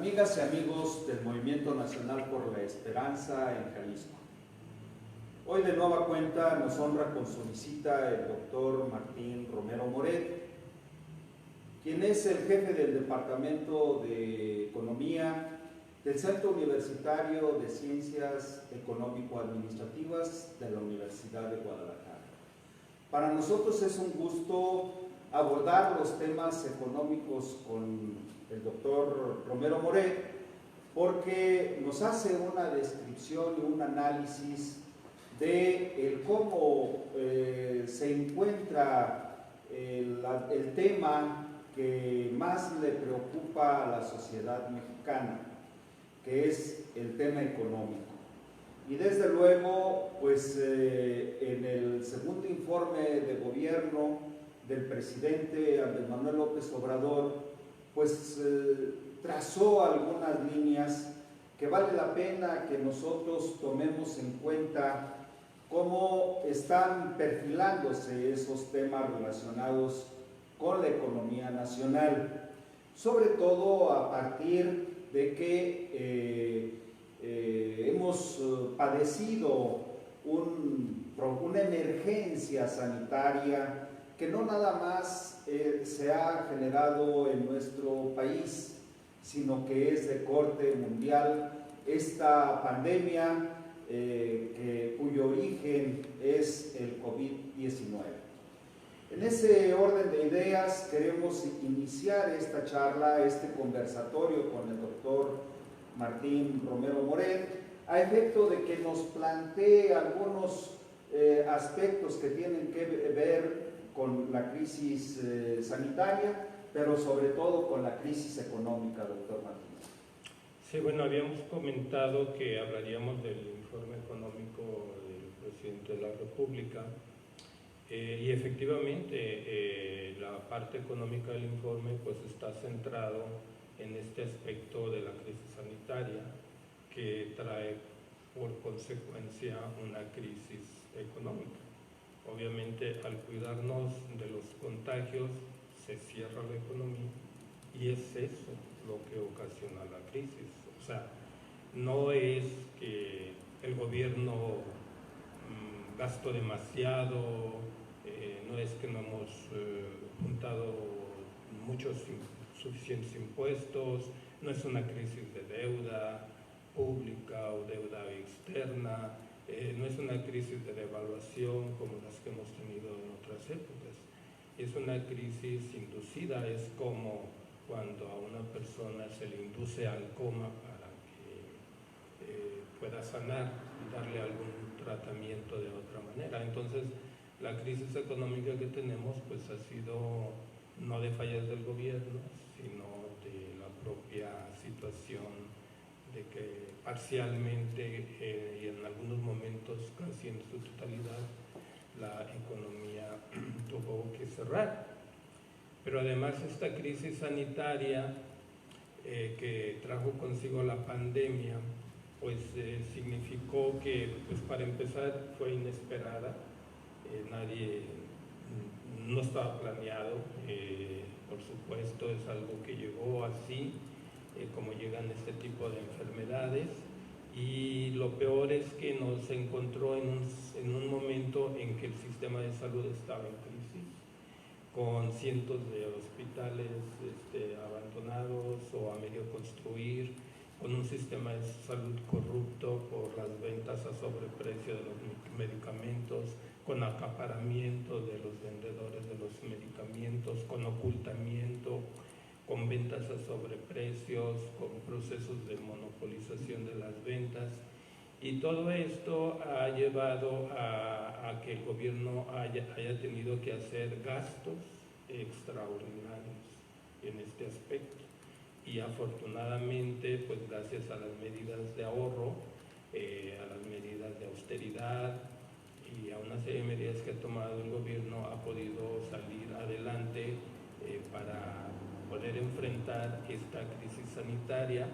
Amigas y amigos del Movimiento Nacional por la Esperanza en Jalisco. Hoy de nueva cuenta nos honra con su visita el doctor Martín Romero Moret, quien es el jefe del Departamento de Economía del Centro Universitario de Ciencias Económico-Administrativas de la Universidad de Guadalajara. Para nosotros es un gusto abordar los temas económicos con el doctor Romero Moret, porque nos hace una descripción y un análisis de cómo se encuentra el tema que más le preocupa a la sociedad mexicana, que es el tema económico. Y desde luego, pues en el segundo informe de gobierno del presidente Andrés Manuel López Obrador, pues trazó algunas líneas que vale la pena que nosotros tomemos en cuenta cómo están perfilándose esos temas relacionados con la economía nacional, sobre todo a partir de que hemos padecido una emergencia sanitaria que no nada más se ha generado en nuestro país, sino que es de corte mundial. Esta pandemia cuyo origen es el COVID-19. En ese orden de ideas queremos iniciar esta charla, este conversatorio con el doctor Martín Romero Moret, a efecto de que nos plantee algunos aspectos que tienen que ver con la crisis sanitaria, pero sobre todo con la crisis económica, doctor Martín. Sí, bueno, habíamos comentado que hablaríamos del informe económico del presidente de la República, y efectivamente la parte económica del informe pues está centrado en este aspecto de la crisis sanitaria, que trae por consecuencia una crisis económica. Obviamente, al cuidarnos de los contagios, se cierra la economía y es eso lo que ocasiona la crisis. O sea, no es que el gobierno gastó demasiado, no es que no hemos juntado suficientes impuestos, no es una crisis de deuda pública o deuda externa, no es una crisis de devaluación como las que hemos tenido en otras épocas. Es una crisis inducida, es como cuando a una persona se le induce al coma para que pueda sanar y darle algún tratamiento de otra manera. Entonces, la crisis económica que tenemos pues ha sido no de fallas del gobierno, sino de la propia situación de que parcialmente y en algunos momentos casi en su totalidad la economía tuvo que cerrar. Pero además esta crisis sanitaria que trajo consigo la pandemia pues significó que pues para empezar fue inesperada, no estaba planeado, por supuesto es algo que llegó así, como llegan este tipo de enfermedades, y lo peor es que nos encontró en un momento en que el sistema de salud estaba en crisis, con cientos de hospitales abandonados o a medio construir, con un sistema de salud corrupto por las ventas a sobreprecio de los medicamentos, con acaparamiento de los vendedores de los medicamentos, con ocultamiento, con ventas a sobreprecios, con procesos de monopolización de las ventas. Y todo esto ha llevado a que el gobierno haya tenido que hacer gastos extraordinarios en este aspecto. Y afortunadamente, pues gracias a las medidas de ahorro, a las medidas de austeridad y a una serie de medidas que ha tomado el gobierno, ha podido salir adelante para poder enfrentar esta crisis sanitaria,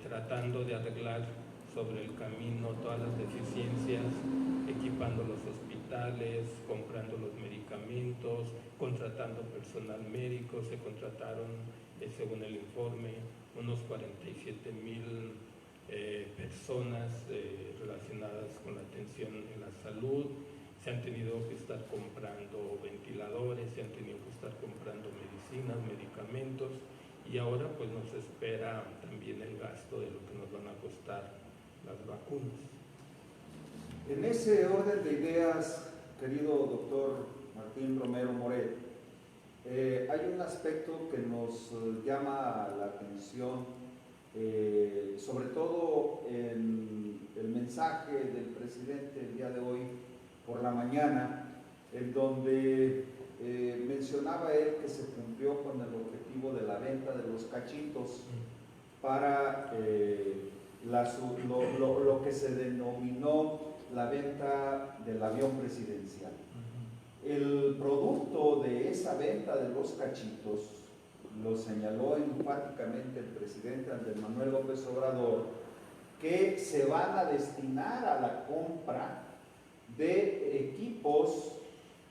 tratando de arreglar sobre el camino todas las deficiencias, equipando los hospitales, comprando los medicamentos, contratando personal médico. Se contrataron según el informe, unos 47,000 personas relacionadas con la atención en la salud. Se han tenido que estar comprando ventiladores, se han tenido que estar comprando medicinas, medicamentos, y ahora pues nos espera también el gasto de lo que nos van a costar las vacunas. En ese orden de ideas, querido doctor Martín Romero Moret, hay un aspecto que nos llama la atención, sobre todo en el mensaje del presidente el día de hoy por la mañana, en donde mencionaba él que se cumplió con el objetivo de la venta de los cachitos para lo que se denominó la venta del avión presidencial. El producto de esa venta de los cachitos, lo señaló enfáticamente el presidente Andrés Manuel López Obrador, que se van a destinar a la compra de equipos,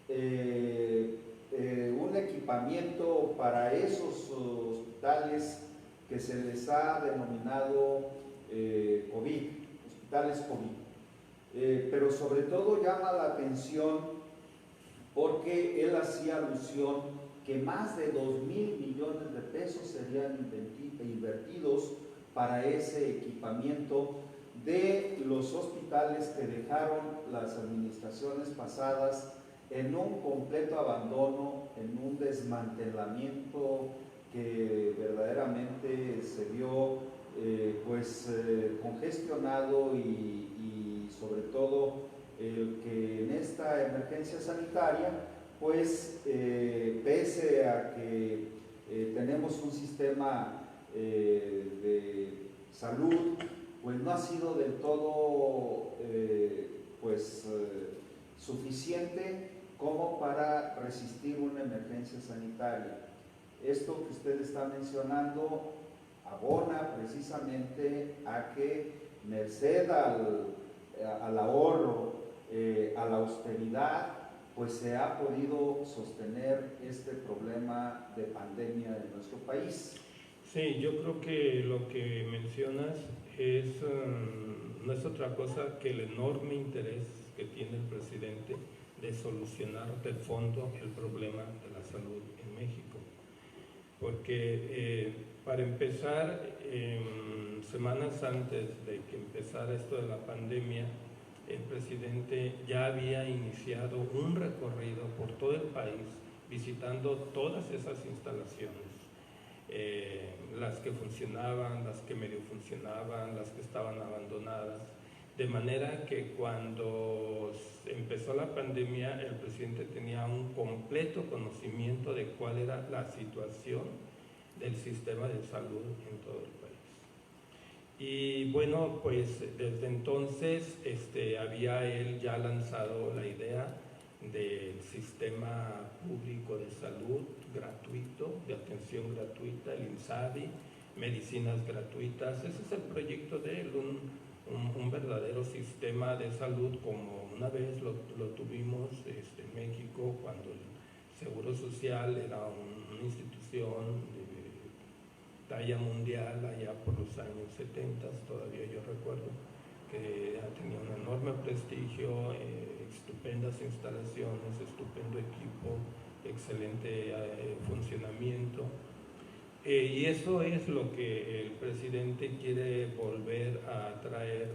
un equipamiento para esos hospitales que se les ha denominado COVID, hospitales COVID. Pero sobre todo llama la atención porque él hacía alusión que más de 2,000 millones de pesos serían invertidos para ese equipamiento de los hospitales que dejaron las administraciones pasadas en un completo abandono, en un desmantelamiento que verdaderamente se vio congestionado y sobre todo que en esta emergencia sanitaria, pues pese a que tenemos un sistema de salud, pues no ha sido del todo suficiente como para resistir una emergencia sanitaria. Esto que usted está mencionando abona precisamente a que, merced al ahorro, a la austeridad, pues se ha podido sostener este problema de pandemia en nuestro país. Sí, yo creo que lo que mencionas no es otra cosa que el enorme interés que tiene el presidente de solucionar de fondo el problema de la salud en México. Porque para empezar, semanas antes de que empezara esto de la pandemia, el presidente ya había iniciado un recorrido por todo el país visitando todas esas instalaciones, las que funcionaban, las que medio funcionaban, las que estaban abandonadas, de manera que cuando empezó la pandemia el presidente tenía un completo conocimiento de cuál era la situación del sistema de salud en todo el país. Y bueno, pues desde entonces había él ya lanzado la idea del sistema público de salud gratuito, de atención gratuita, el INSABI, medicinas gratuitas. Ese es el proyecto de él, un verdadero sistema de salud como una vez lo tuvimos en México, cuando el Seguro Social era una institución de talla mundial allá por los años 70, todavía yo recuerdo que tenía un enorme prestigio, estupendas instalaciones, estupendo equipo, excelente funcionamiento. Y eso es lo que el presidente quiere volver a traer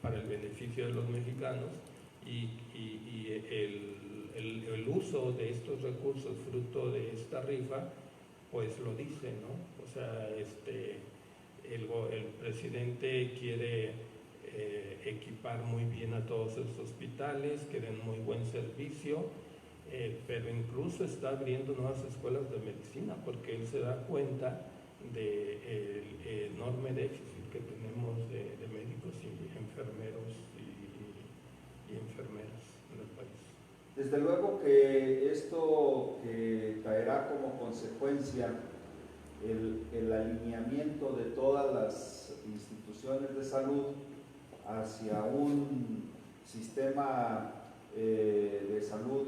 para el beneficio de los mexicanos, y el uso de estos recursos fruto de esta rifa pues lo dice, ¿no? O sea, el presidente quiere equipar muy bien a todos esos hospitales, que den muy buen servicio, pero incluso está abriendo nuevas escuelas de medicina, porque él se da cuenta del enorme déficit que tenemos de médicos y enfermeros y enfermeras en el país. Desde luego que esto traerá como consecuencia el alineamiento de todas las instituciones de salud hacia un sistema de salud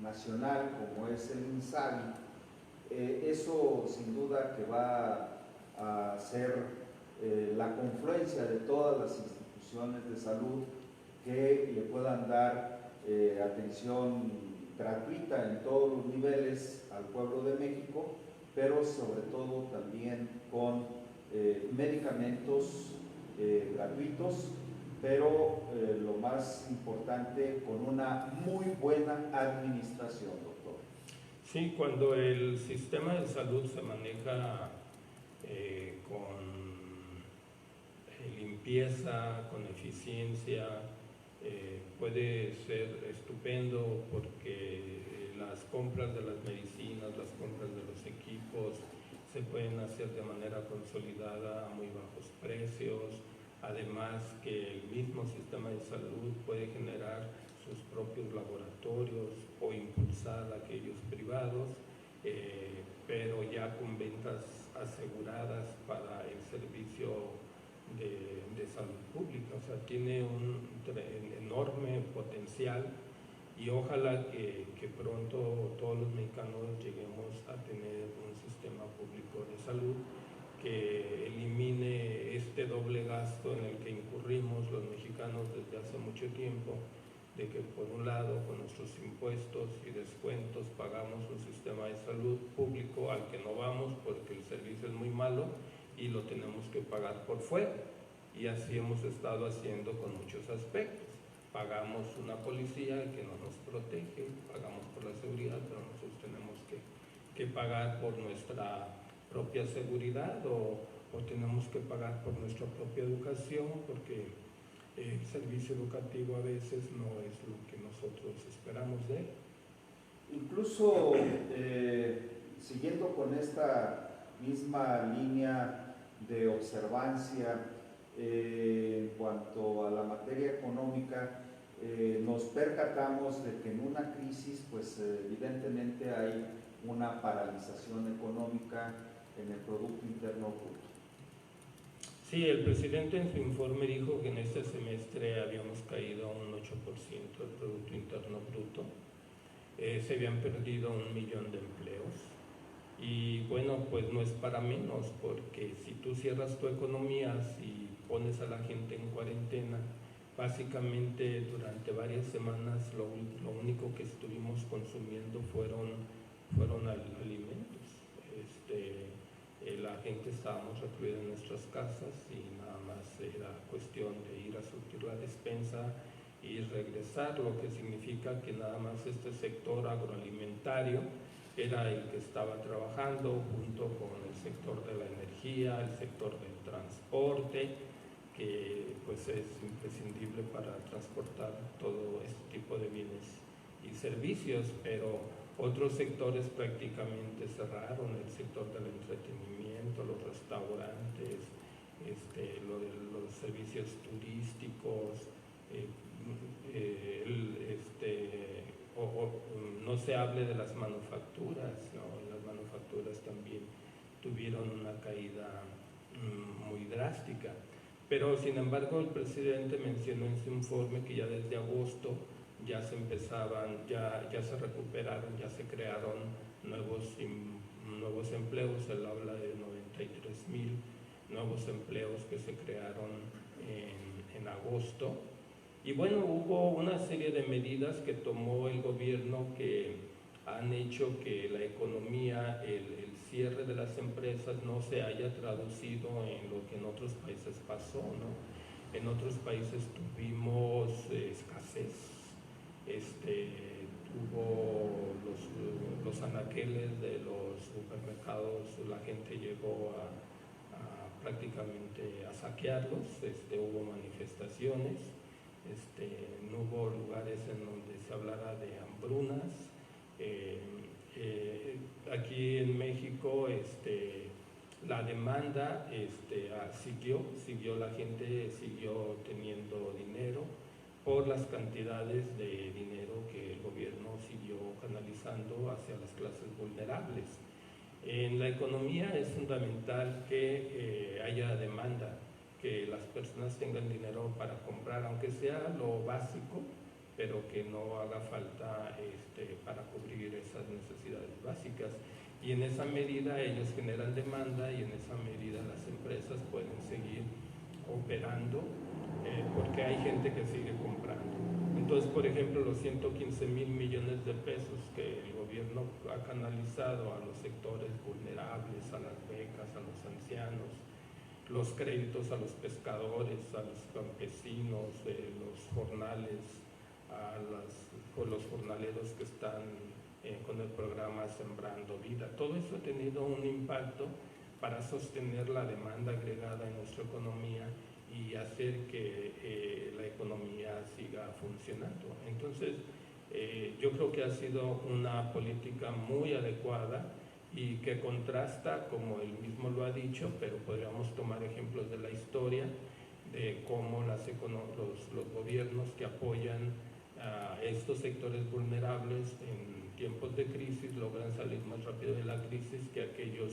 nacional como es el INSABI. Eso significa duda que va a ser la confluencia de todas las instituciones de salud que le puedan dar atención gratuita en todos los niveles al pueblo de México, pero sobre todo también con medicamentos gratuitos, pero lo más importante, con una muy buena administración, doctor. Sí, cuando el sistema de salud se maneja con limpieza, con eficiencia, puede ser estupendo porque las compras de las medicinas, las compras de los equipos se pueden hacer de manera consolidada a muy bajos precios, además que el mismo sistema de salud puede generar sus propios laboratorios o impulsar aquellos privados, pero ya con ventas aseguradas para el servicio de salud pública. O sea, tiene un enorme potencial y ojalá que pronto todos los mexicanos lleguemos a tener un sistema público de salud que elimine este doble gasto en el que incurrimos los mexicanos desde hace mucho tiempo, de que por un lado con nuestros impuestos y descuentos pagamos un sistema de salud público al que no vamos porque el servicio es muy malo y lo tenemos que pagar por fuera, y así hemos estado haciendo con muchos aspectos. Pagamos una policía que no nos protege, pagamos por la seguridad, pero nosotros tenemos que pagar por nuestra propia seguridad o tenemos que pagar por nuestra propia educación, porque el servicio educativo a veces no es lo que nosotros esperamos de él. Incluso siguiendo con esta misma línea de observancia en cuanto a la materia económica, nos percatamos de que en una crisis pues evidentemente hay una paralización económica en el Producto Interno Bruto. Sí, el presidente en su informe dijo que en este semestre habíamos caído a un 8% del Producto Interno Bruto. Se habían perdido 1 millón de empleos. Y bueno, pues no es para menos, porque si tú cierras tu economía, si pones a la gente en cuarentena, básicamente durante varias semanas lo único que estuvimos consumiendo fueron alimentos. La gente estábamos recluida en nuestras casas y nada más era cuestión de ir a surtir la despensa y regresar, lo que significa que nada más este sector agroalimentario era el que estaba trabajando junto con el sector de la energía, el sector del transporte, que pues es imprescindible para transportar todo este tipo de bienes y servicios, pero otros sectores prácticamente cerraron, el sector del entretenimiento, los restaurantes, los servicios turísticos, no se hable de las manufacturas, ¿no? Las manufacturas también tuvieron una caída muy drástica. Pero sin embargo el presidente mencionó en su informe que ya desde agosto ya se se recuperaron, ya se crearon nuevos empleos. Él habla de 93,000 nuevos empleos que se crearon en agosto. Y bueno, hubo una serie de medidas que tomó el gobierno que han hecho que la economía, el cierre de las empresas no se haya traducido en lo que en otros países pasó, ¿no? En otros países tuvimos escasez, tuvo los anaqueles de los supermercados, la gente llegó a prácticamente a saquearlos, hubo manifestaciones, no hubo lugares en donde se hablara de hambrunas. Aquí en México la demanda siguió, la gente siguió teniendo dinero por las cantidades de dinero que el gobierno siguió canalizando hacia las clases vulnerables. En la economía es fundamental que haya demanda, que las personas tengan dinero para comprar, aunque sea lo básico, pero que no haga falta para cubrir esas necesidades básicas. y en esa medida ellos generan demanda y en esa medida las empresas pueden seguir operando porque hay gente que sigue comprando. Entonces, por ejemplo, los 115,000 millones de pesos que el gobierno ha canalizado a los sectores vulnerables, a las becas, a los ancianos, los créditos a los pescadores, a los campesinos, los jornales, los jornaleros que están con el programa Sembrando Vida. Todo eso ha tenido un impacto para sostener la demanda agregada en nuestra economía y hacer que la economía siga funcionando. Entonces, yo creo que ha sido una política muy adecuada y que contrasta, como él mismo lo ha dicho, pero podríamos tomar ejemplos de la historia, de cómo los gobiernos que apoyan a estos sectores vulnerables en tiempos de crisis logran salir más rápido de la crisis que aquellos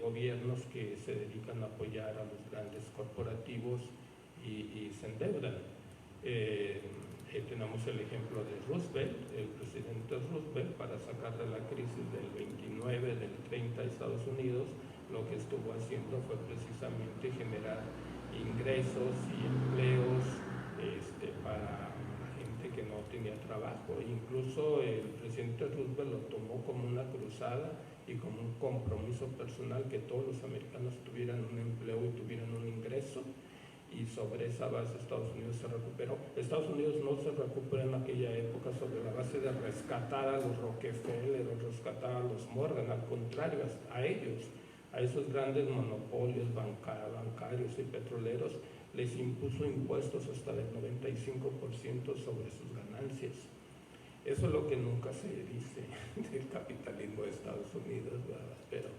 gobiernos que se dedican a apoyar a los grandes corporativos y se endeudan. Tenemos el ejemplo de Roosevelt, el presidente Roosevelt, para sacar de la crisis del 29, del 30 de Estados Unidos, lo que estuvo haciendo fue precisamente generar ingresos y empleos para la gente que no tenía trabajo. Incluso el presidente Roosevelt lo tomó como una cruzada y como un compromiso personal que todos los americanos tuvieran un empleo y tuvieran un ingreso, y sobre esa base Estados Unidos se recuperó. Estados Unidos no se recuperó en aquella época sobre la base de rescatar a los Rockefeller o rescatar a los Morgan, al contrario, a ellos, a esos grandes monopolios bancarios y petroleros, les impuso impuestos hasta del 95% sobre sus ganancias. Eso es lo que nunca se dice del capitalismo de Estados Unidos, ¿verdad? Pero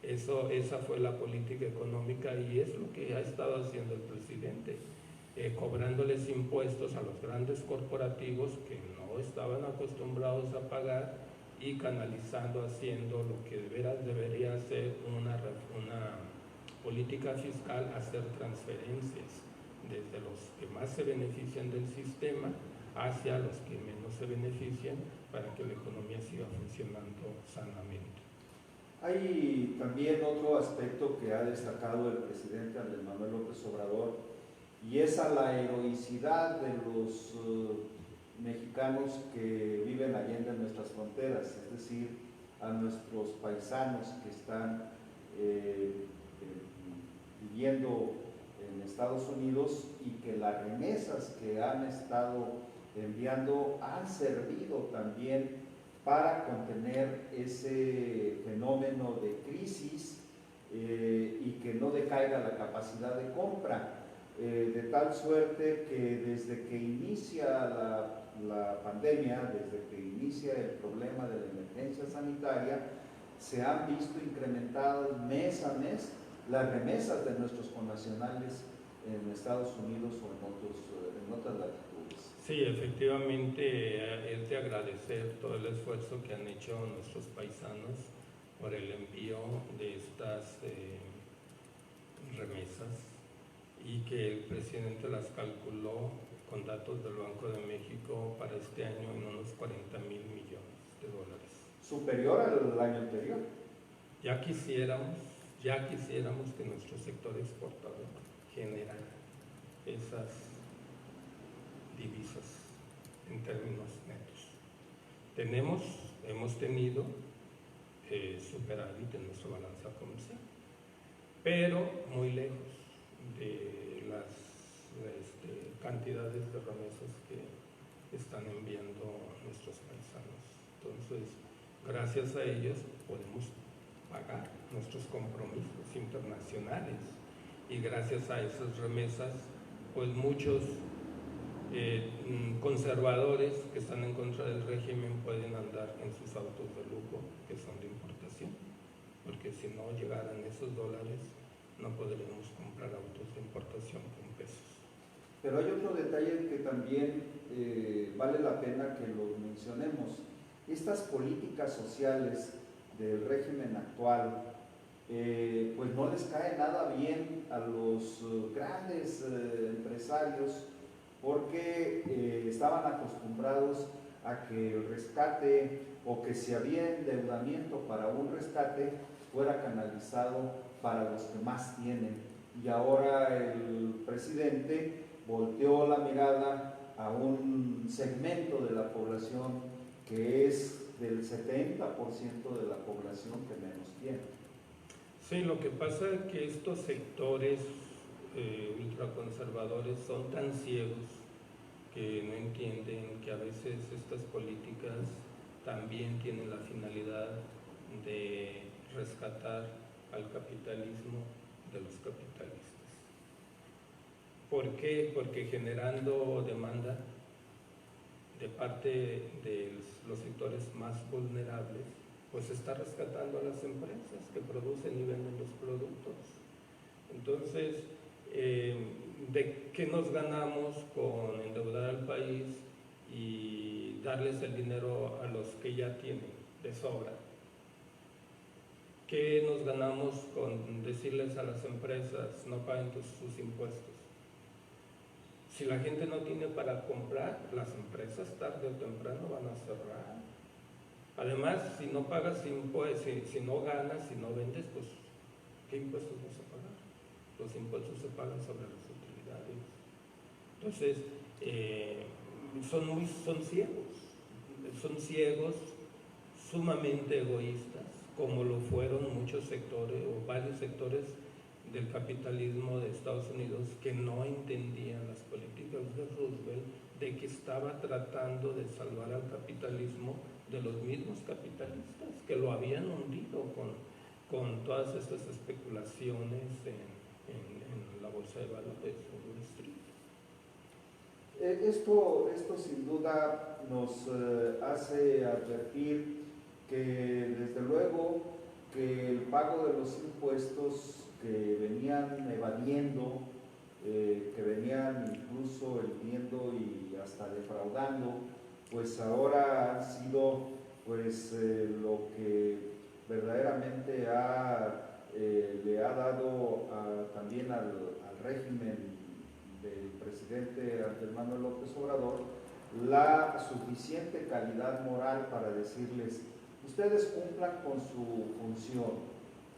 esa fue la política económica y es lo que ha estado haciendo el presidente, cobrándoles impuestos a los grandes corporativos que no estaban acostumbrados a pagar y canalizando, haciendo lo que debería ser una política fiscal, hacer transferencias desde los que más se benefician del sistema hacia los que menos se benefician para que la economía siga funcionando sanamente. Hay también otro aspecto que ha destacado el presidente Andrés Manuel López Obrador, y es a la heroicidad de los mexicanos que viven allende en nuestras fronteras, es decir, a nuestros paisanos que están viviendo en Estados Unidos y que las remesas que han estado enviando han servido también para contener ese fenómeno de crisis y que no decaiga la capacidad de compra, de tal suerte que desde que inicia la pandemia, desde que inicia el problema de la emergencia sanitaria, se han visto incrementadas mes a mes las remesas de nuestros connacionales en Estados Unidos o en otras latitudes. Sí, efectivamente es de agradecer todo el esfuerzo que han hecho nuestros paisanos por el envío de estas remesas y que el presidente las calculó con datos del Banco de México para este año en unos 40,000 millones de dólares. Superior al año anterior. Ya quisiéramos que nuestro sector exportador generara esas divisas en términos netos. Hemos tenido superávit en nuestra balanza comercial, pero muy lejos de las cantidades de remesas que están enviando nuestros paisanos. Entonces, gracias a ellos podemos pagar nuestros compromisos internacionales y gracias a esas remesas, pues muchos conservadores que están en contra del régimen pueden andar en sus autos de lujo que son de importación, porque si no llegaran esos dólares no podremos comprar autos de importación con pesos. Pero hay otro detalle que también vale la pena que lo mencionemos. Estas políticas sociales del régimen actual pues no les cae nada bien a los grandes empresarios, porque estaban acostumbrados a que el rescate o que si había endeudamiento para un rescate fuera canalizado para los que más tienen. Y ahora el presidente volteó la mirada a un segmento de la población que es del 70% de la población que menos tiene. Sí, lo que pasa es que estos sectores ultraconservadores son tan ciegos que no entienden que a veces estas políticas también tienen la finalidad de rescatar al capitalismo de los capitalistas. ¿Por qué? Porque generando demanda de parte de los sectores más vulnerables, pues está rescatando a las empresas que producen y venden los productos. Entonces, ¿de qué nos ganamos con endeudar al país y darles el dinero a los que ya tienen de sobra? ¿Qué nos ganamos con decirles a las empresas no paguen sus impuestos? Si la gente no tiene para comprar, las empresas tarde o temprano van a cerrar. Además, si no pagas impuestos, si no ganas, si no vendes, pues ¿qué impuestos vas a pagar? Los impuestos se pagan sobre las utilidades. Entonces, son ciegos, sumamente egoístas, como lo fueron muchos sectores o varios sectores del capitalismo de Estados Unidos que no entendían las políticas de Roosevelt, de que estaba tratando de salvar al capitalismo de los mismos capitalistas que lo habían hundido con todas estas especulaciones en la bolsa de valores, Wall Street. Esto sin duda nos hace advertir que desde luego que el pago de los impuestos que venían evadiendo, que venían incluso eludiendo y hasta defraudando, pues ahora han sido pues lo que verdaderamente le ha dado también al régimen del presidente Andrés Manuel López Obrador la suficiente calidad moral para decirles: ustedes cumplan con su función,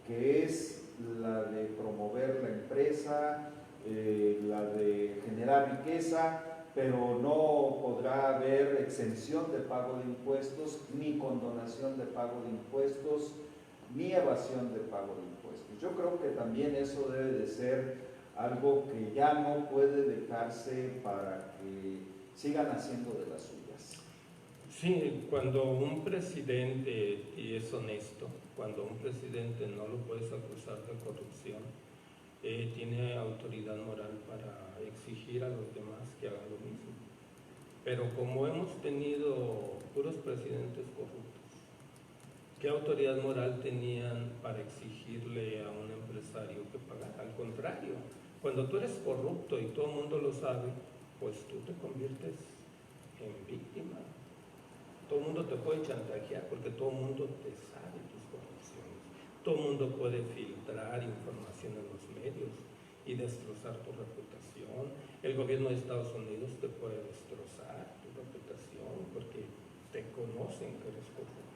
que es la de promover la empresa, la de generar riqueza, pero no podrá haber exención de pago de impuestos, ni condonación de pago de impuestos, ni evasión de pago de impuestos. Yo creo que también eso debe de ser algo que ya no puede dejarse para que sigan haciendo de las suyas. Sí, cuando un presidente, y es honesto, cuando un presidente no lo puedes acusar de corrupción, tiene autoridad moral para exigir a los demás que hagan lo mismo. Pero como hemos tenido puros presidentes corruptos, ¿qué autoridad moral tenían para exigirle a un empresario que pagara? Al contrario, cuando tú eres corrupto y todo el mundo lo sabe, pues tú te conviertes en víctima. Todo el mundo te puede chantajear porque todo el mundo te sabe tus corrupciones. Todo el mundo puede filtrar información en los medios y destrozar tu reputación. El gobierno de Estados Unidos te puede destrozar tu reputación porque te conocen que eres corrupto.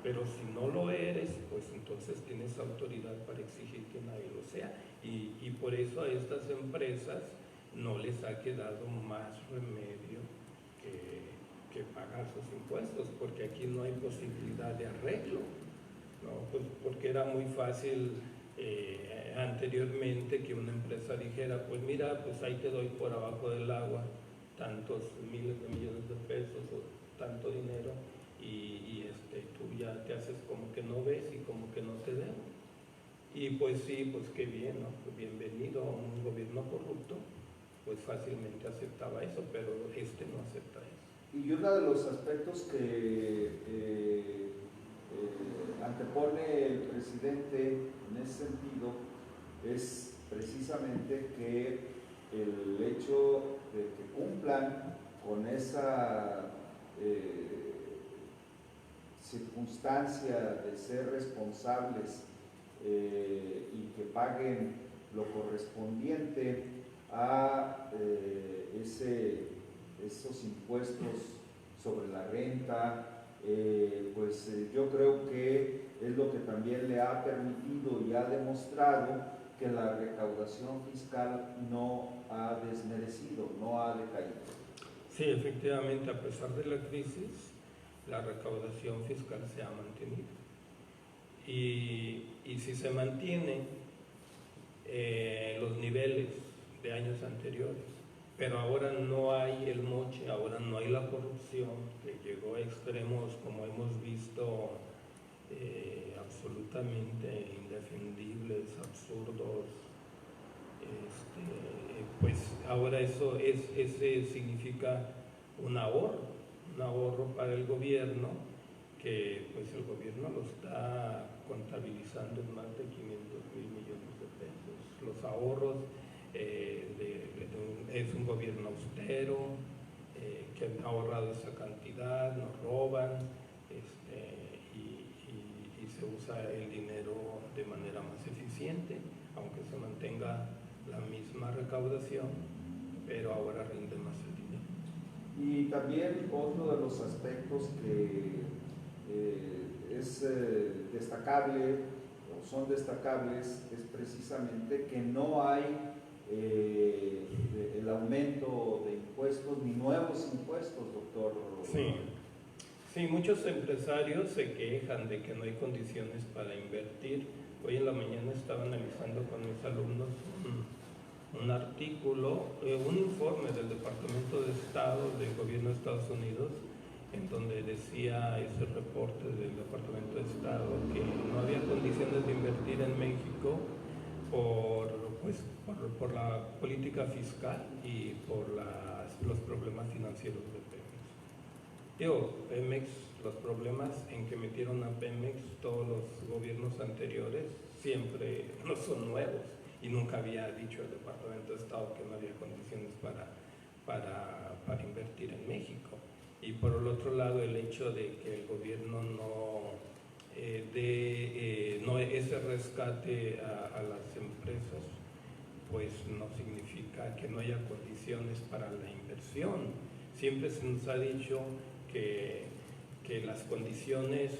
Pero si no lo eres, pues entonces tienes autoridad para exigir que nadie lo sea. Y por eso a estas empresas no les ha quedado más remedio que pagar sus impuestos, porque aquí no hay posibilidad de arreglo, ¿no? Pues porque era muy fácil anteriormente que una empresa dijera: pues mira, pues ahí te doy por abajo del agua tantos miles de millones de pesos o tanto dinero, y tú ya te haces como que no ves y como que no te debo. Y pues sí, pues qué bien, ¿no? Pues bienvenido a un gobierno corrupto, pues fácilmente aceptaba eso, pero no acepta eso. Y uno de los aspectos que antepone el presidente en ese sentido es precisamente que el hecho de que cumplan con esa circunstancia de ser responsables y que paguen lo correspondiente a esos impuestos sobre la renta, yo creo que es lo que también le ha permitido y ha demostrado que la recaudación fiscal no ha desmerecido, no ha decaído. Sí, efectivamente, a pesar de la crisis, la recaudación fiscal se ha mantenido. Y si se mantiene los niveles de años anteriores, pero ahora no hay el moche, ahora no hay la corrupción, que llegó a extremos, como hemos visto, absolutamente indefendibles, absurdos, pues ahora ese significa un ahorro para el gobierno, que pues el gobierno lo está contabilizando en más de 500,000 millones de pesos. Los ahorros es un gobierno austero, que ha ahorrado esa cantidad, nos roban, y se usa el dinero de manera más eficiente, aunque se mantenga la misma recaudación, pero ahora rinde más el dinero. Y también otro de los aspectos que es destacable, o son destacables, es precisamente que no hay el aumento de impuestos ni nuevos impuestos, doctor. Sí, muchos empresarios se quejan de que no hay condiciones para invertir. Hoy en la mañana estaba analizando con mis alumnos un artículo, un informe del Departamento de Estado del Gobierno de Estados Unidos, en donde decía ese reporte del Departamento de Estado que no había condiciones de invertir en México por la política fiscal y por los problemas financieros de Pemex. Pemex, los problemas en que metieron a Pemex todos los gobiernos anteriores siempre no son nuevos, y nunca había dicho el Departamento de Estado que no había condiciones para invertir en México. Y por el otro lado, el hecho de que el gobierno no dé ese rescate a las empresas, pues no significa que no haya condiciones para la inversión. Siempre se nos ha dicho que las condiciones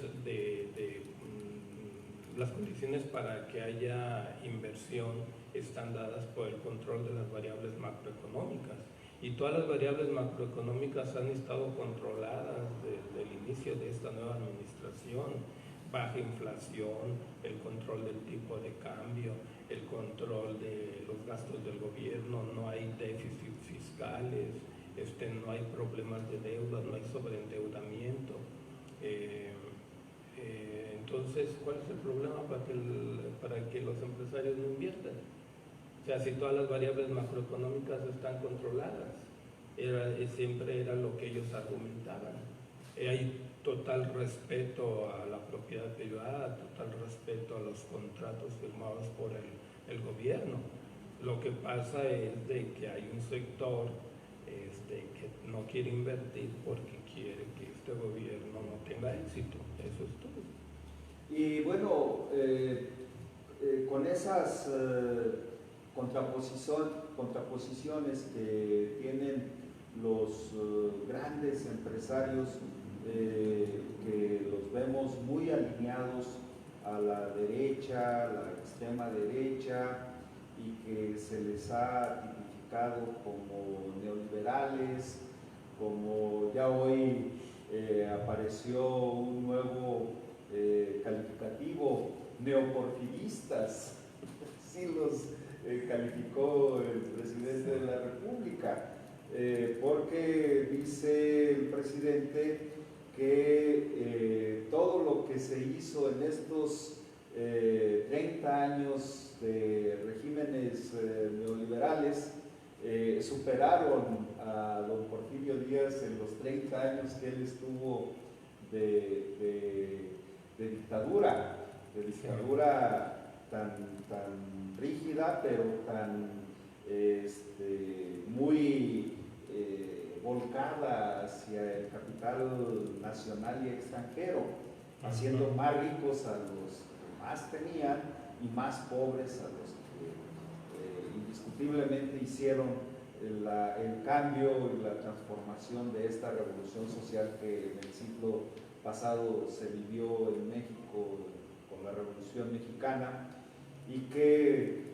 las condiciones para que haya inversión están dadas por el control de las variables macroeconómicas, y todas las variables macroeconómicas han estado controladas desde el inicio de esta nueva administración: baja inflación, el control del tipo de cambio, el control de los gastos del gobierno, no hay déficits fiscales, no hay problemas de deuda, no hay sobreendeudamiento. Entonces, ¿cuál es el problema para que los empresarios no inviertan? O sea, si todas las variables macroeconómicas están controladas, siempre era lo que ellos argumentaban. Hay total respeto a la propiedad privada, total respeto a los contratos firmados por el gobierno. Lo que pasa es de que hay un sector que no quiere invertir porque quiere que este gobierno no tenga éxito. Eso es todo. Y bueno, con esas contraposiciones que tienen los grandes empresarios, que los vemos muy alineados a la derecha, a la extrema derecha, y que se les ha tipificado como neoliberales, como ya hoy apareció un nuevo calificativo, neoporfiristas, sí los calificó el presidente de la República, porque dice el presidente que todo lo que se hizo en estos 30 años de regímenes neoliberales superaron a don Porfirio Díaz en los 30 años que él estuvo de dictadura tan rígida, pero tan muy volcada hacia el capital nacional y extranjero, haciendo más ricos a los que más tenían y más pobres a los que indiscutiblemente hicieron el cambio y la transformación de esta revolución social que en el siglo pasado se vivió en México con la Revolución Mexicana, y que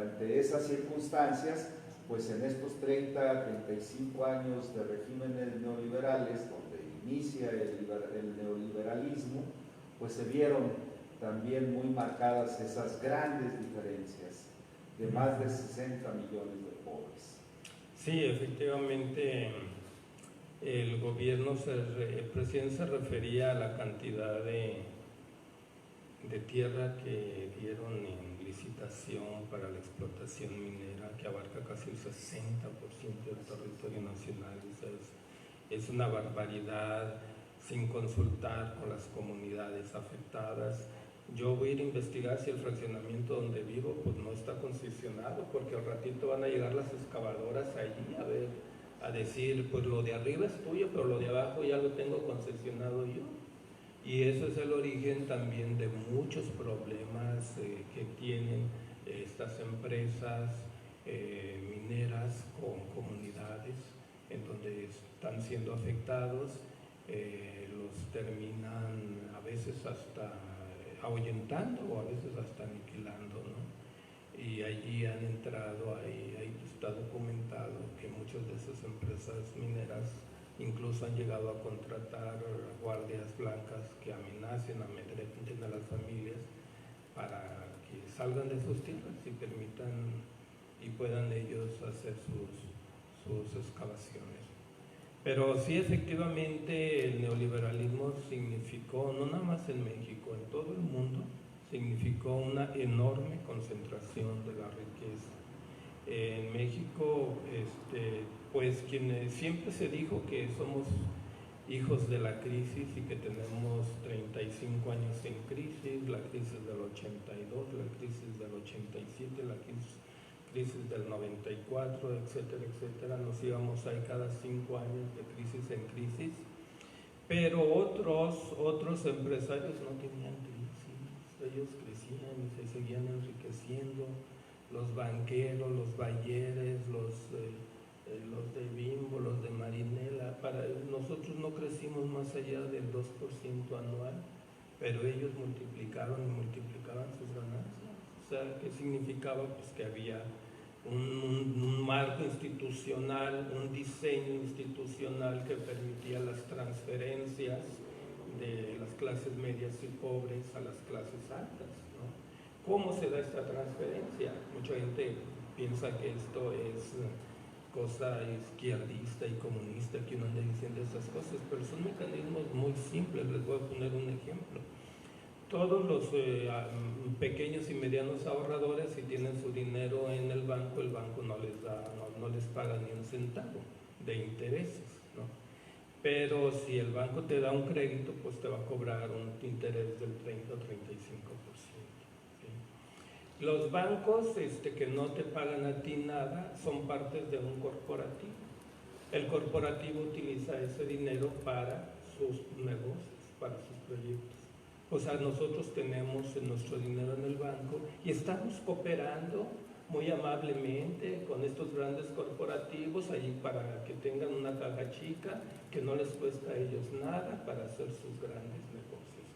ante esas circunstancias, pues en estos 35 años de regímenes neoliberales, donde inicia el neoliberalismo, pues se vieron también muy marcadas esas grandes diferencias de más de 60 millones de pobres. Sí, efectivamente, el gobierno, el presidente se refería a la cantidad de tierra que dieron en licitación para la explotación minera, que abarca casi el 60% del territorio nacional. Es una barbaridad, sin consultar con las comunidades afectadas. Yo voy a ir a investigar si el fraccionamiento donde vivo pues no está concesionado, porque al ratito van a llegar las excavadoras allí a decir, pues lo de arriba es tuyo, pero lo de abajo ya lo tengo concesionado yo. Y eso es el origen también de muchos problemas que tienen estas empresas mineras con comunidades en donde están siendo afectados, los terminan a veces hasta ahuyentando o a veces hasta aniquilando, ¿no? Y allí han entrado, ahí está documentado que muchas de esas empresas mineras incluso han llegado a contratar guardias blancas que amenacen, amedrenten a las familias para que salgan de sus tierras y permitan y puedan ellos hacer sus excavaciones. Pero sí, efectivamente, el neoliberalismo significó, no nada más en México, en todo el mundo, significó una enorme concentración de la riqueza. En México, pues siempre se dijo que somos hijos de la crisis y que tenemos 35 años sin crisis, la crisis del 82, la crisis del 87, la crisis del 94, etcétera, etcétera. Nos íbamos ahí cada 5 años de crisis en crisis, pero otros empresarios no tenían crisis, ellos crecían y se seguían enriqueciendo. Los banqueros, los Bayeres, los de Bimbo, los de Marinela, nosotros no crecimos más allá del 2% anual, pero ellos multiplicaban y multiplicaban sus ganancias. O sea, ¿qué significaba? Pues que había un marco institucional, un diseño institucional que permitía las transferencias de las clases medias y pobres a las clases altas, ¿no? ¿Cómo se da esta transferencia? Mucha gente piensa que esto es cosa izquierdista y comunista, que uno anda diciendo esas cosas, pero son mecanismos muy simples. Les voy a poner un ejemplo. Todos los pequeños y medianos ahorradores, si tienen su dinero en el banco no les paga ni un centavo de intereses, ¿no? Pero si el banco te da un crédito, pues te va a cobrar un interés del 30 o 35%. ¿Sí? Los bancos que no te pagan a ti nada son partes de un corporativo. El corporativo utiliza ese dinero para sus negocios, para sus proyectos. O sea, nosotros tenemos nuestro dinero en el banco y estamos cooperando muy amablemente con estos grandes corporativos allí para que tengan una caja chica que no les cuesta a ellos nada para hacer sus grandes negocios.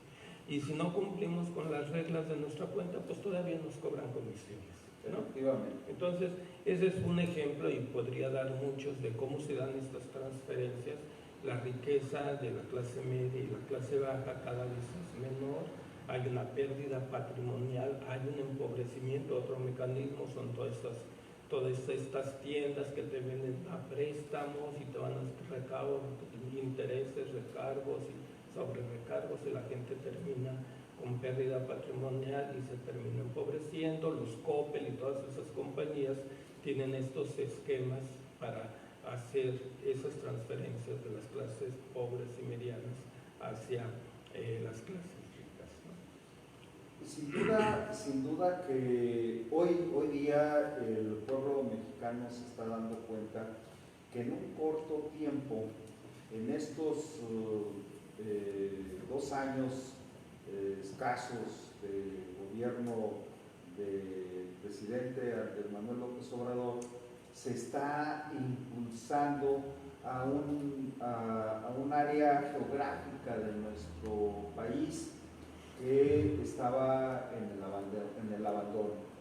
Y si no cumplimos con las reglas de nuestra cuenta, pues todavía nos cobran comisiones, ¿no? Efectivamente. Entonces, ese es un ejemplo y podría dar muchos de cómo se dan estas transferencias. La riqueza de la clase media y la clase baja cada vez es menor, hay una pérdida patrimonial, hay un empobrecimiento. Otro mecanismo son todas estas tiendas que te venden a préstamos y te van a recaudos, intereses, recargos y sobre recargos, y la gente termina con pérdida patrimonial y se termina empobreciendo. Los Coppel y todas esas compañías tienen estos esquemas para hacer esas transferencias de las clases pobres y medianas hacia las clases ricas, ¿no? Sin duda que hoy día el pueblo mexicano se está dando cuenta que en un corto tiempo, en estos 2 años escasos de gobierno del presidente Andrés Manuel López Obrador, se está impulsando a un área geográfica de nuestro país que estaba en el abandono.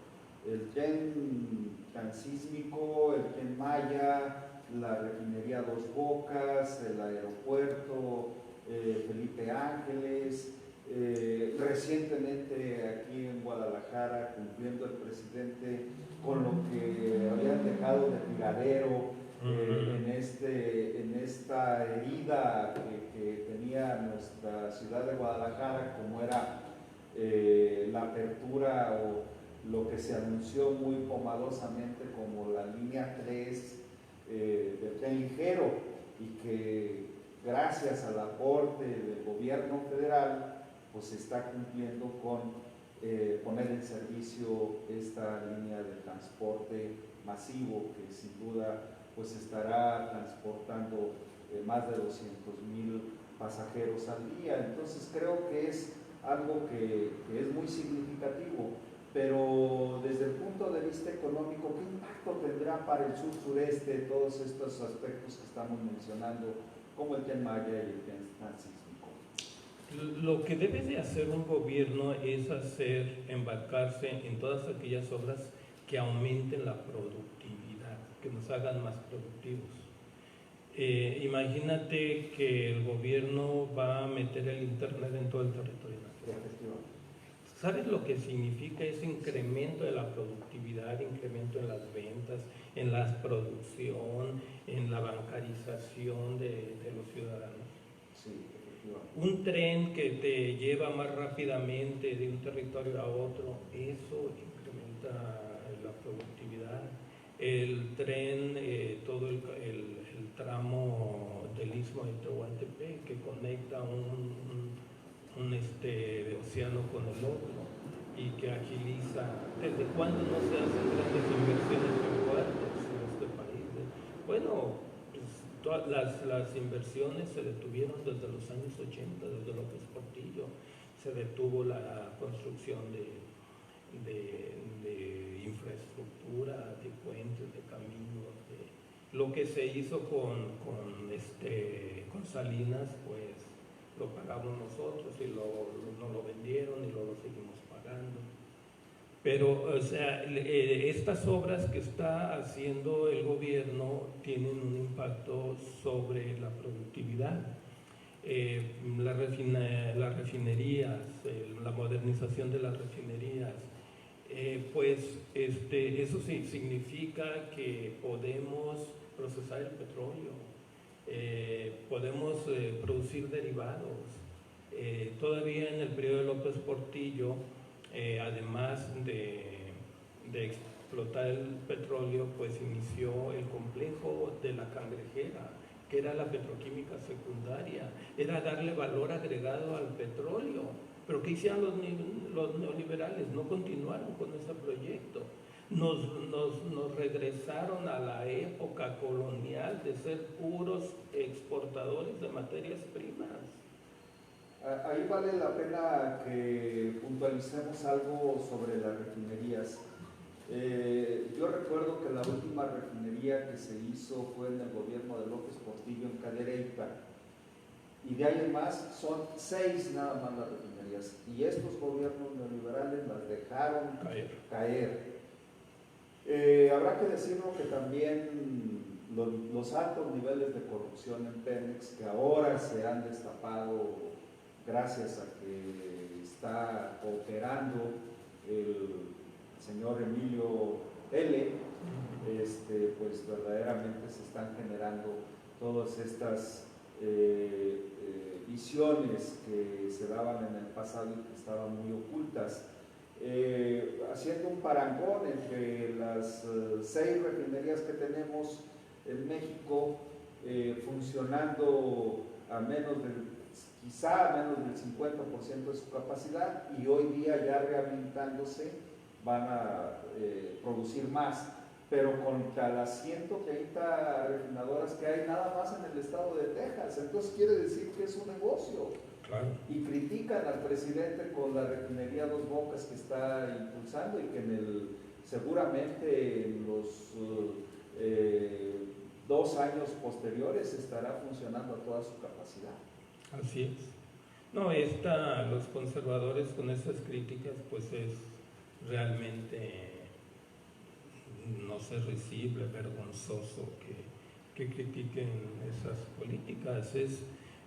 El Tren Transísmico, el Tren Maya, la refinería Dos Bocas, el aeropuerto Felipe Ángeles, recientemente aquí en Guadalajara cumpliendo el presidente con lo que habían dejado de tiradero en esta herida que tenía nuestra ciudad de Guadalajara, como era la apertura o lo que se anunció muy pomadosamente como la línea 3 del tren ligero, y que gracias al aporte del gobierno federal pues se está cumpliendo con poner en servicio esta línea de transporte masivo que sin duda pues estará transportando más de 200,000 pasajeros al día. Entonces creo que es algo que es muy significativo, pero desde el punto de vista económico, ¿qué impacto tendrá para el sur-sureste todos estos aspectos que estamos mencionando, como el Tren Maya y el Tren Transísmico? Lo que debe de hacer un gobierno es embarcarse en todas aquellas obras que aumenten la productividad, que nos hagan más productivos. Imagínate que el gobierno va a meter el internet en todo el territorio nacional. ¿Sabes lo que significa ese incremento de la productividad, incremento en las ventas, en la producción, en la bancarización de los ciudadanos? Sí, efectivamente. Un tren que te lleva más rápidamente de un territorio a otro, eso incrementa la productividad. El tren, todo el tramo del Istmo de Tehuantepec que conecta un océano con el otro y que agiliza. ¿Desde cuándo no se hacen grandes inversiones en puertos en este país? Bueno, pues, todas las inversiones se detuvieron desde los años 80, desde López Portillo. Se detuvo la construcción de infraestructura, de puentes, de caminos. Lo que se hizo con Salinas, pues lo pagamos nosotros y no lo vendieron y lo seguimos pagando. Pero, o sea, estas obras que está haciendo el gobierno tienen un impacto sobre la productividad. Las refinerías, la modernización de las refinerías, pues eso sí significa que podemos procesar el petróleo, podemos producir derivados. Todavía en el periodo de López Portillo, además de explotar el petróleo, pues inició el complejo de la Cangrejera, que era la petroquímica secundaria, era darle valor agregado al petróleo. Pero ¿qué hicieron los neoliberales? No continuaron con ese proyecto. Nos regresaron a la época colonial de ser puros exportadores de materias primas. Ahí vale la pena que puntualicemos algo sobre las refinerías. Yo recuerdo que la última refinería que se hizo fue en el gobierno de López Portillo en Cadereyta, y de ahí en más son 6 nada más las refinerías, y estos gobiernos neoliberales las dejaron caer. Habrá que decirlo que también los altos niveles de corrupción en Pemex, que ahora se han destapado gracias a que está operando el señor Emilio L., pues verdaderamente se están generando todas estas visiones que se daban en el pasado y que estaban muy ocultas. Haciendo un parangón entre las 6 refinerías que tenemos en México, funcionando quizá a menos del 50% de su capacidad, y hoy día ya rehabilitándose van a producir más, pero contra las 130 refinadoras que hay nada más en el estado de Texas. Entonces quiere decir que es un negocio. Claro. Y critican al presidente con la refinería Dos Bocas que está impulsando, y que seguramente en los 2 años posteriores estará funcionando a toda su capacidad. Así es. No, los conservadores con esas críticas, pues es realmente, no sé, risible, vergonzoso que critiquen esas políticas.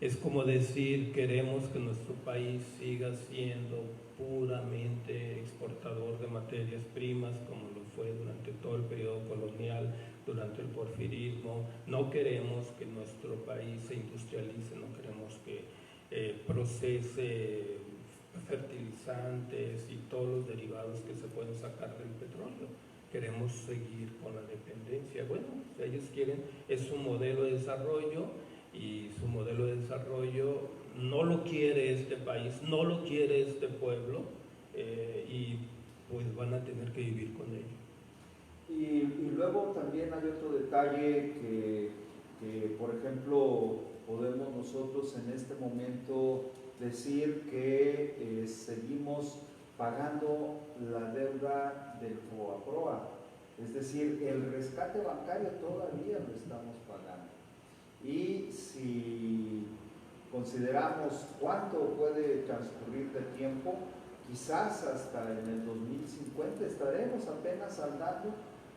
Es como decir, queremos que nuestro país siga siendo puramente exportador de materias primas, como lo fue durante todo el periodo colonial, durante el porfirismo. No queremos que nuestro país se industrialice, no queremos que procese fertilizantes y todos los derivados que se pueden sacar del petróleo. Queremos seguir con la dependencia. Bueno, ellos quieren, es su modelo de desarrollo, y su modelo de desarrollo no lo quiere este país, no lo quiere este pueblo, y pues van a tener que vivir con ello. Y luego también hay otro detalle que, por ejemplo, podemos nosotros en este momento decir que seguimos pagando la deuda del FOBAPROA, es decir, el rescate bancario todavía lo estamos pagando. Y si consideramos cuánto puede transcurrir de tiempo, quizás hasta en el 2050 estaremos apenas saldando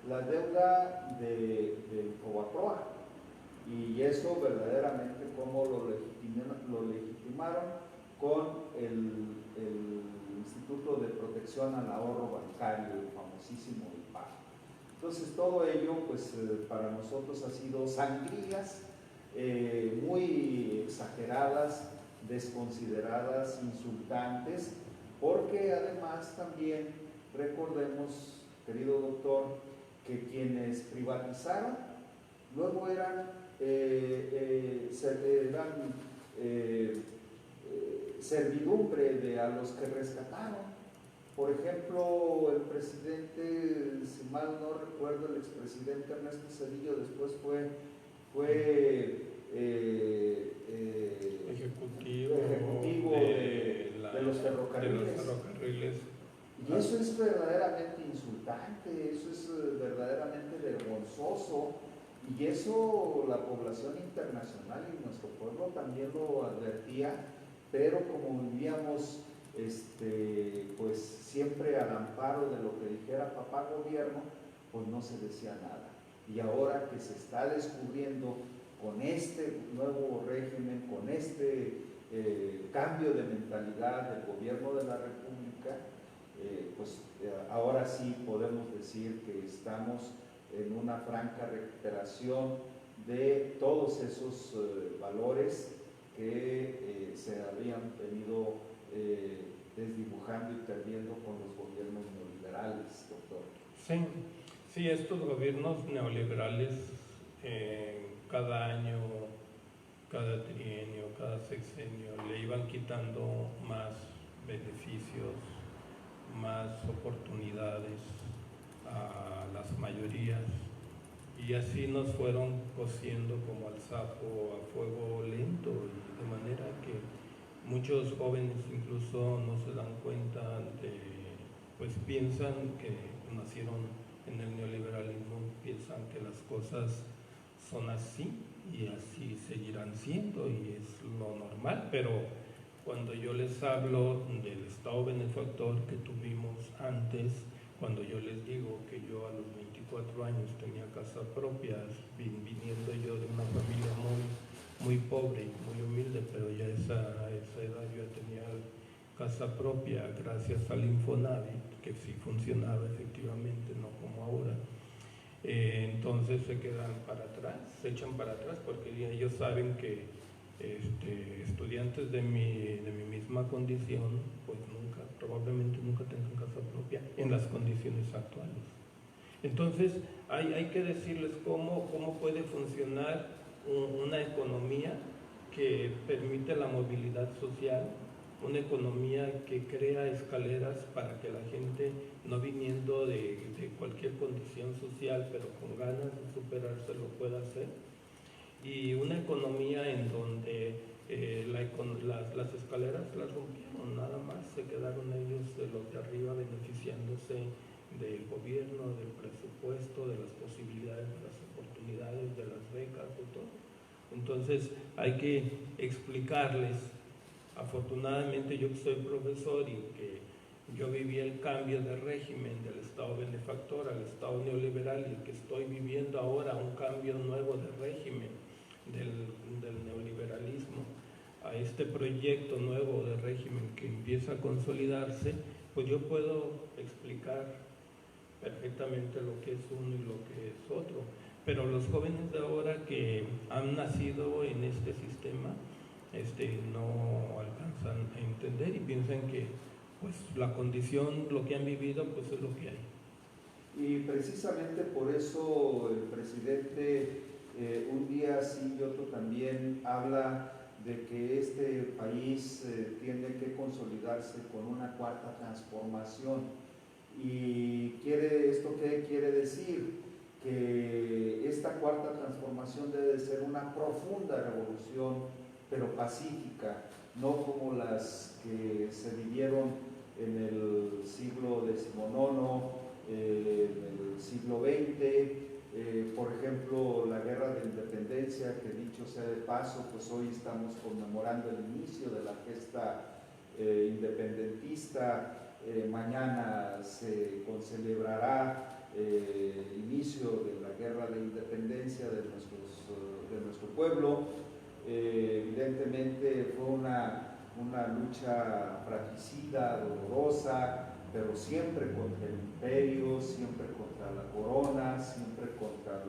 la deuda del FOBAPROA. Y eso verdaderamente como lo legitimaron con el Instituto de Protección al Ahorro Bancario, el famosísimo IPAB. Entonces todo ello pues para nosotros ha sido sangrías muy exageradas, desconsideradas, insultantes, porque además también recordemos, querido doctor, que quienes privatizaron luego eran servidumbre a los que rescataron. Por ejemplo, el presidente, si mal no recuerdo, el expresidente Ernesto Zedillo después fue ejecutivo de los ferrocarriles. Y eso es verdaderamente insultante, eso es verdaderamente vergonzoso, y eso la población internacional y nuestro pueblo también lo advertía, pero como vivíamos pues siempre al amparo de lo que dijera papá gobierno, pues no se decía nada. Y ahora que se está descubriendo con este nuevo régimen, con este cambio de mentalidad del gobierno de la República, ahora sí podemos decir que estamos en una franca recuperación de todos esos valores que se habían venido desdibujando y perdiendo con los gobiernos neoliberales, doctor. Sí, estos gobiernos neoliberales cada año, cada trienio, cada sexenio le iban quitando más beneficios, más oportunidades a las mayorías, y así nos fueron cociendo como al sapo a fuego lento, y de manera que muchos jóvenes incluso no se dan cuenta pues piensan que nacieron en el neoliberalismo, piensan que las cosas son así y así seguirán siendo y es lo normal, pero cuando yo les hablo del estado benefactor que tuvimos antes, cuando yo les digo que yo a los 24 años tenía casa propia, viniendo yo de una familia muy pobre y muy humilde, pero ya a esa edad yo tenía casa propia gracias al Infonavit, que sí funcionaba efectivamente, no como ahora. Entonces se quedan para atrás, se echan para atrás, porque ellos saben que estudiantes de mi misma condición, pues probablemente nunca tengan casa propia en las condiciones actuales. Entonces hay que decirles cómo puede funcionar una economía que permite la movilidad social, una economía que crea escaleras para que la gente, no viniendo de cualquier condición social, pero con ganas de superarse, lo pueda hacer, y una economía en donde las escaleras las rompieron, nada más se quedaron ellos de los de arriba beneficiándose del gobierno, del presupuesto, de las posibilidades, de las oportunidades, de las becas, de todo. Entonces hay que explicarles. Afortunadamente yo que soy profesor y que yo viví el cambio de régimen del Estado benefactor al Estado neoliberal y que estoy viviendo ahora un cambio nuevo de régimen del neoliberalismo a este proyecto nuevo de régimen que empieza a consolidarse, pues yo puedo explicar perfectamente lo que es uno y lo que es otro. Pero los jóvenes de ahora que han nacido en este sistema no alcanzan a entender y piensan que pues la condición, lo que han vivido, pues es lo que hay. Y precisamente por eso el presidente un día sí y otro también habla de que este país tiene que consolidarse con una cuarta transformación. ¿Y esto qué quiere decir? Que esta cuarta transformación debe ser una profunda revolución, pero pacífica, no como las que se vivieron en el siglo XIX, en el siglo XX, por ejemplo, la guerra de independencia, que dicho sea de paso, pues hoy estamos conmemorando el inicio de la gesta independentista. Mañana se celebrará el inicio de la guerra de independencia de nuestro pueblo. Evidentemente fue una lucha fratricida, dolorosa, pero siempre contra el imperio, siempre contra la corona, siempre contra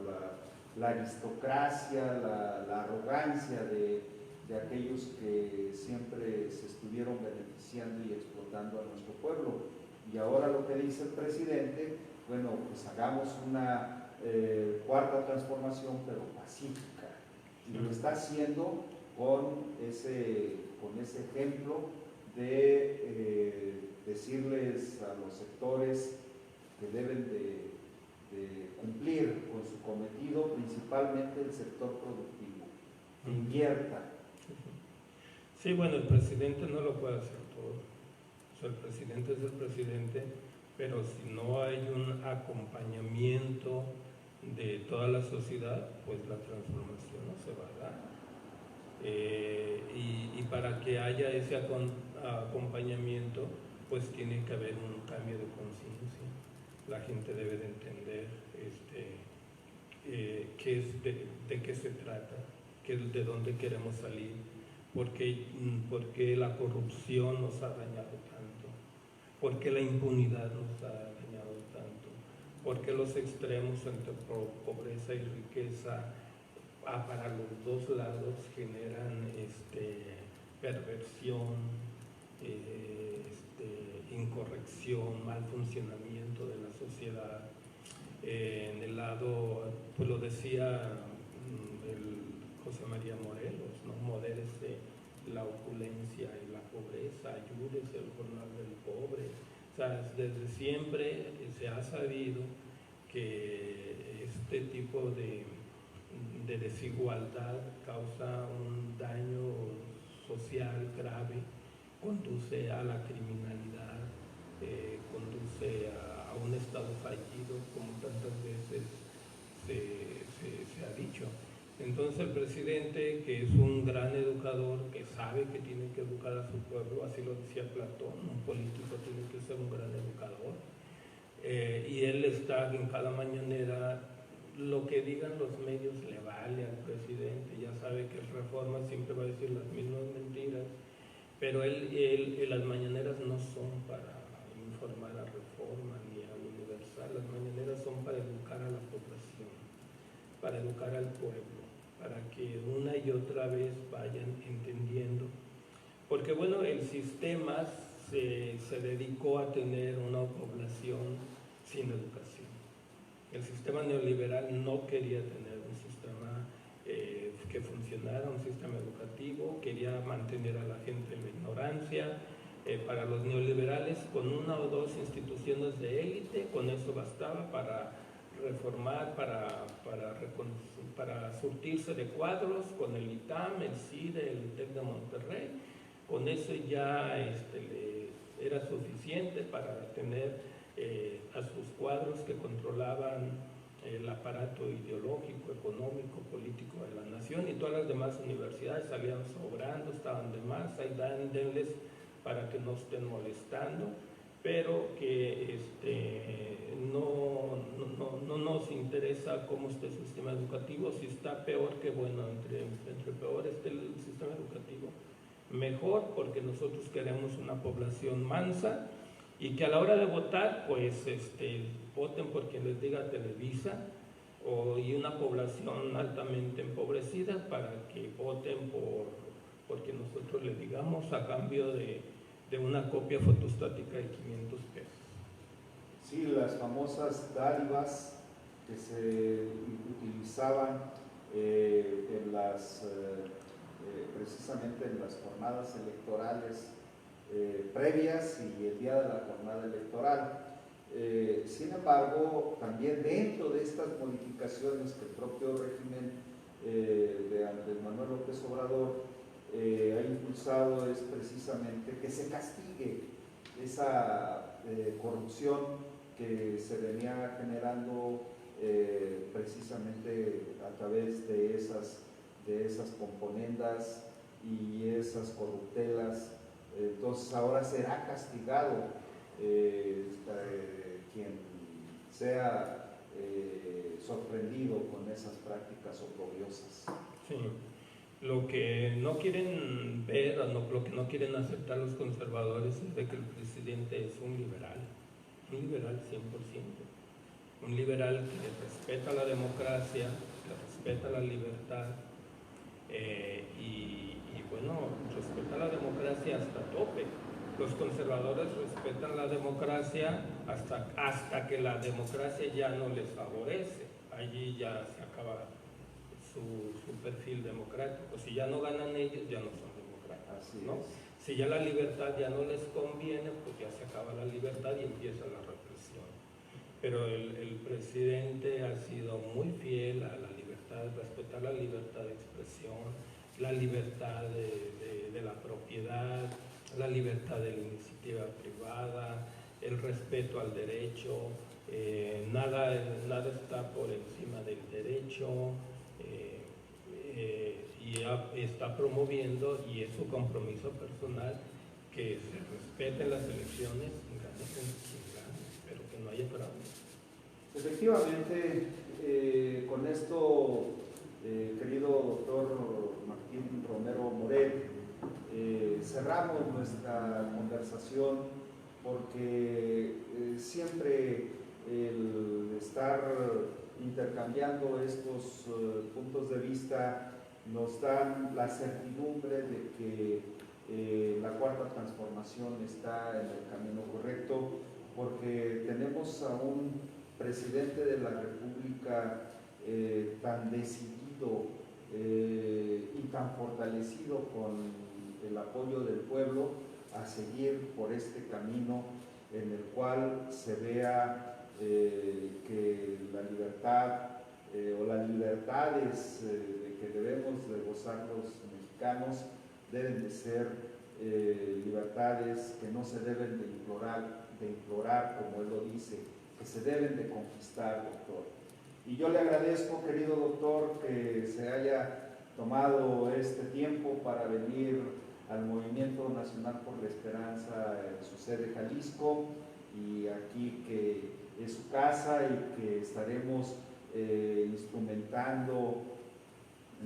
la aristocracia, la arrogancia de aquellos que siempre se estuvieron beneficiando y explotando a nuestro pueblo. Y ahora lo que dice el presidente, bueno, pues hagamos una cuarta transformación, pero pacífica. Y lo está haciendo con ese ejemplo de decirles a los sectores que deben de cumplir con su cometido, principalmente el sector productivo, que invierta. Sí, bueno, el presidente no lo puede hacer todo. O sea, el presidente es el presidente, pero si no hay un acompañamiento de toda la sociedad, pues la transformación no se va a dar. Y para que haya ese acompañamiento, pues tiene que haber un cambio de conciencia. La gente debe de entender de qué se trata, de dónde queremos salir, por qué la corrupción nos ha dañado tanto, por qué la impunidad nos ha dañado tanto, por qué los extremos entre pobreza y riqueza para los dos lados generan perversión, incorrección, mal funcionamiento de la sociedad. En el lado, pues lo decía el José María Morelos, ¿no? Modérese la opulencia y la pobreza, ayúdese el jornal del pobre. O sea, desde siempre se ha sabido que este tipo de desigualdad causa un daño social grave, conduce a la criminalidad, conduce a un estado fallido, como tantas veces se ha dicho. Entonces el presidente, que es un gran educador, que sabe que tiene que educar a su pueblo, así lo decía Platón, un político tiene que ser un gran educador, y él está en cada mañanera, lo que digan los medios le vale al presidente, ya sabe que el Reforma siempre va a decir las mismas mentiras, pero las mañaneras no son para informar a Reforma ni a Universal, las mañaneras son para educar a la población, para educar al pueblo, para que una y otra vez vayan entendiendo, porque bueno, el sistema se dedicó a tener una población sin educación. El sistema neoliberal no quería tener un sistema que funcionara, un sistema educativo, quería mantener a la gente en la ignorancia. Para los neoliberales, con una o dos instituciones de élite, con eso bastaba para reformar, para surtirse de cuadros con el ITAM, el CIDE, el TEC de Monterrey. Con eso ya era suficiente para tener a sus cuadros que controlaban el aparato ideológico, económico, político de la nación, y todas las demás universidades salían sobrando, estaban de más, ahí denles para que no estén molestando, pero que no nos interesa cómo esté su sistema educativo. Si está peor, que bueno, entre peor esté el sistema educativo, mejor, porque nosotros queremos una población mansa y que a la hora de votar, pues voten por quien les diga Televisa, y una población altamente empobrecida para que voten por quien nosotros le digamos, a cambio de una copia fotostática de 500 pesos. Sí, las famosas dádivas que se utilizaban precisamente en las jornadas electorales previas y el día de la jornada electoral. Sin embargo, también dentro de estas modificaciones que el propio régimen de Andrés Manuel López Obrador ha impulsado, es precisamente que se castigue esa corrupción que se venía generando precisamente a través de esas componendas y esas corruptelas. Entonces ahora será castigado quien sea sorprendido con esas prácticas oprobiosas. Sí. Lo que no quieren ver, lo que no quieren aceptar los conservadores es de que el presidente es un liberal 100%, un liberal que respeta la democracia, que respeta la libertad, y bueno, respeta la democracia hasta tope. Los conservadores respetan la democracia hasta que la democracia ya no les favorece. Allí ya se acaba su perfil democrático. Si ya no ganan ellos, ya no son democráticos, ¿no? Si ya la libertad ya no les conviene, pues ya se acaba la libertad y empieza la represión. Pero el presidente ha sido muy fiel a la libertad, respetar la libertad de expresión, la libertad de la propiedad, la libertad de la iniciativa privada, el respeto al derecho, nada está por encima del derecho, y está promoviendo, y es su compromiso personal, que se respeten las elecciones, gane quien gane, pero que no haya fraude. Efectivamente, con esto, querido doctor Martín Romero Moret, cerramos nuestra conversación, porque siempre el estar intercambiando estos puntos de vista nos dan la certidumbre de que la cuarta transformación está en el camino correcto, porque tenemos a un presidente de la República tan decidido y tan fortalecido con el apoyo del pueblo a seguir por este camino en el cual se vea que la libertad o las libertades de que debemos de gozar los mexicanos deben de ser libertades que no se deben de implorar, como él lo dice, que se deben de conquistar, doctor. Y yo le agradezco, querido doctor, que se haya tomado este tiempo para venir al Movimiento Nacional por la Esperanza en su sede Jalisco, y aquí que es su casa y que estaremos instrumentando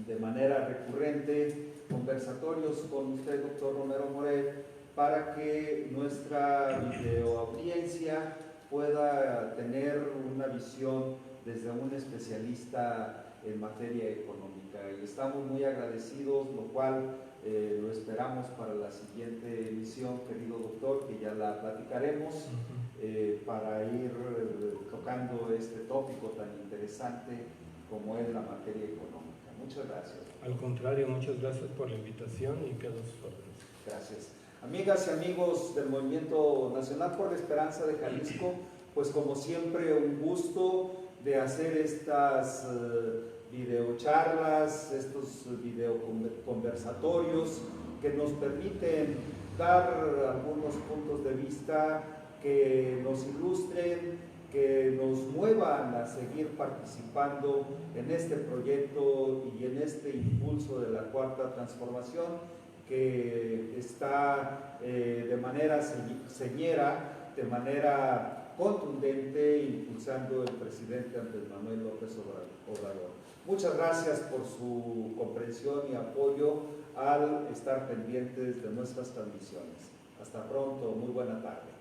de manera recurrente conversatorios con usted, doctor Romero Moret, para que nuestra videoaudiencia pueda tener una visión desde un especialista en materia económica. Y estamos muy agradecidos, lo cual lo esperamos para la siguiente emisión, querido doctor, que ya la platicaremos, para ir tocando este tópico tan interesante como es la materia económica. Muchas gracias. Al contrario, muchas gracias por la invitación y quedo a sus órdenes. Gracias. Amigas y amigos del Movimiento Nacional por la Esperanza de Jalisco, pues como siempre un gusto de hacer estas videocharlas, estos videoconversatorios que nos permiten dar algunos puntos de vista que nos ilustren, que nos muevan a seguir participando en este proyecto y en este impulso de la Cuarta Transformación, que está de manera señera, de manera contundente, impulsando el presidente Andrés Manuel López Obrador. Muchas gracias por su comprensión y apoyo al estar pendientes de nuestras transmisiones. Hasta pronto, muy buena tarde.